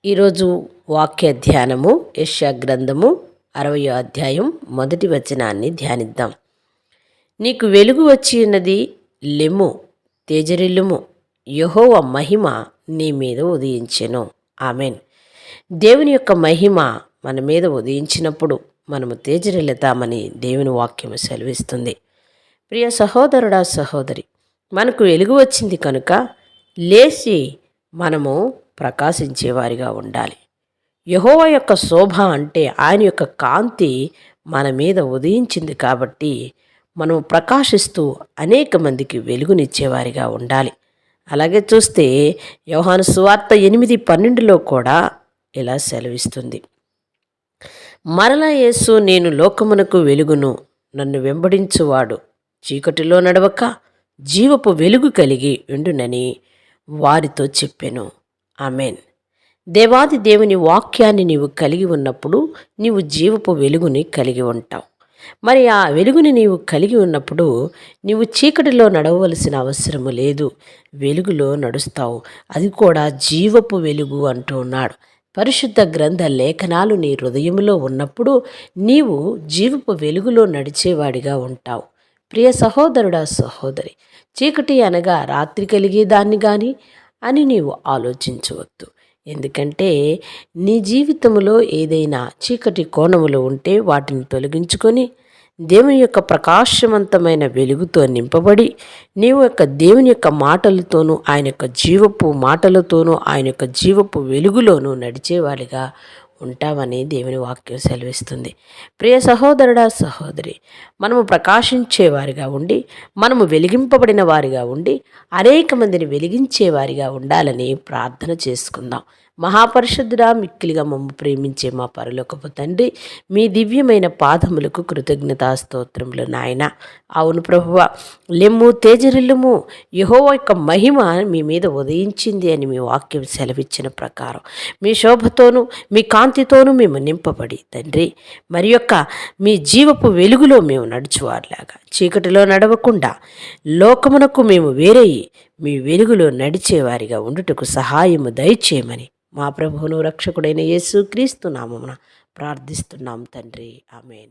ఈరోజు వాక్య ధ్యానము యెషయా గ్రంథము 60వ అధ్యాయం 1వ వచనాన్ని ధ్యానిద్దాం. నీకు వెలుగు వచ్చి ఉన్నది, లెమ్ము, తేజరిల్లుము, యెహోవా మహిమ నీ మీద ఉదయించెను. ఆమెన్. దేవుని యొక్క మహిమ మన మీద ఉదయించినప్పుడు మనము తేజరిల్లుతామని దేవుని వాక్యము సెలవిస్తుంది. ప్రియ సహోదరుడా, సహోదరి, మనకు వెలుగు వచ్చింది కనుక లేచి మనము ప్రకాశించేవారిగా ఉండాలి. యెహోవా యొక్క శోభ అంటే ఆయన యొక్క కాంతి మన మీద ఉదయించింది కాబట్టి మనం ప్రకాశిస్తూ అనేక మందికి వెలుగునిచ్చేవారిగా ఉండాలి. అలాగే చూస్తే యోహాను సువార్త 8:12 కూడా ఇలా సెలవిస్తుంది. మరలా యేసు, నేను లోకమునకు వెలుగును, నన్ను వెంబడించువాడు చీకటిలో నడవక జీవపు వెలుగు కలిగి ఉండునని వారితో చెప్పెను. ఆమెన్. దేవాది దేవుని వాక్యాన్ని నీవు కలిగి ఉన్నప్పుడు నీవు జీవపు వెలుగుని కలిగి ఉంటావు. మరి ఆ వెలుగుని నీవు కలిగి ఉన్నప్పుడు నీవు చీకటిలో నడవవలసిన అవసరము లేదు, వెలుగులో నడుస్తావు. అది కూడా జీవపు వెలుగు అంటూ ఉన్నాడు. పరిశుద్ధ గ్రంథ లేఖనాలు నీ హృదయంలో ఉన్నప్పుడు నీవు జీవపు వెలుగులో నడిచేవాడిగా ఉంటావు. ప్రియ సహోదరుడా, సహోదరి, చీకటి అనగా రాత్రి కలిగేదాన్ని కానీ అని నీవు ఆలోచించవద్దు. ఎందుకంటే నీ జీవితంలో ఏదైనా చీకటి కోణములు ఉంటే వాటిని తొలగించుకొని దేవుని యొక్క ప్రకాశవంతమైన వెలుగుతో నింపబడి నీవు యొక్క దేవుని యొక్క మాటలతోనూ ఆయన యొక్క జీవపు మాటలతోనూ ఆయన యొక్క జీవపు వెలుగులోనూ నడిచేవాడిగా ఉంటామని దేవుని వాక్యం సెలవిస్తుంది. ప్రియ సహోదరుడా, సహోదరి, మనము ప్రకాశించేవారిగా ఉండి మనము వెలిగింపబడిన వారిగా ఉండి అనేక మందిని వెలిగించేవారిగా ఉండాలని ప్రార్థన చేసుకుందాం. మహాపరిశుద్ధుడా, మిక్కిలిగా మమ్ము ప్రేమించే మా పరలోకపు తండ్రి, మీ దివ్యమైన పాదములకు కృతజ్ఞతాస్తోత్రములు నాయన. అవును ప్రభువా, లెమ్ము, తేజరిల్లుము, యెహోవా యొక్క మహిమ మీ మీద ఉదయించింది అని మీ వాక్యం సెలవిచ్చిన ప్రకారం మీ శోభతోనూ మీ కాంతితోనూ మేము నింపబడి తండ్రి, మరి యొక్క మీ జీవపు వెలుగులో మేము నడుచువారిలాగా చీకటిలో నడవకుండా లోకమునకు మేము వేరయ్యి మీ వెలుగులో నడిచేవారిగా ఉండుటకు సహాయము దయచేయమని మా ప్రభువును రక్షకుడైన యేసుక్రీస్తు నామమున ప్రార్థిస్తున్నాం తండ్రి. ఆమేన్.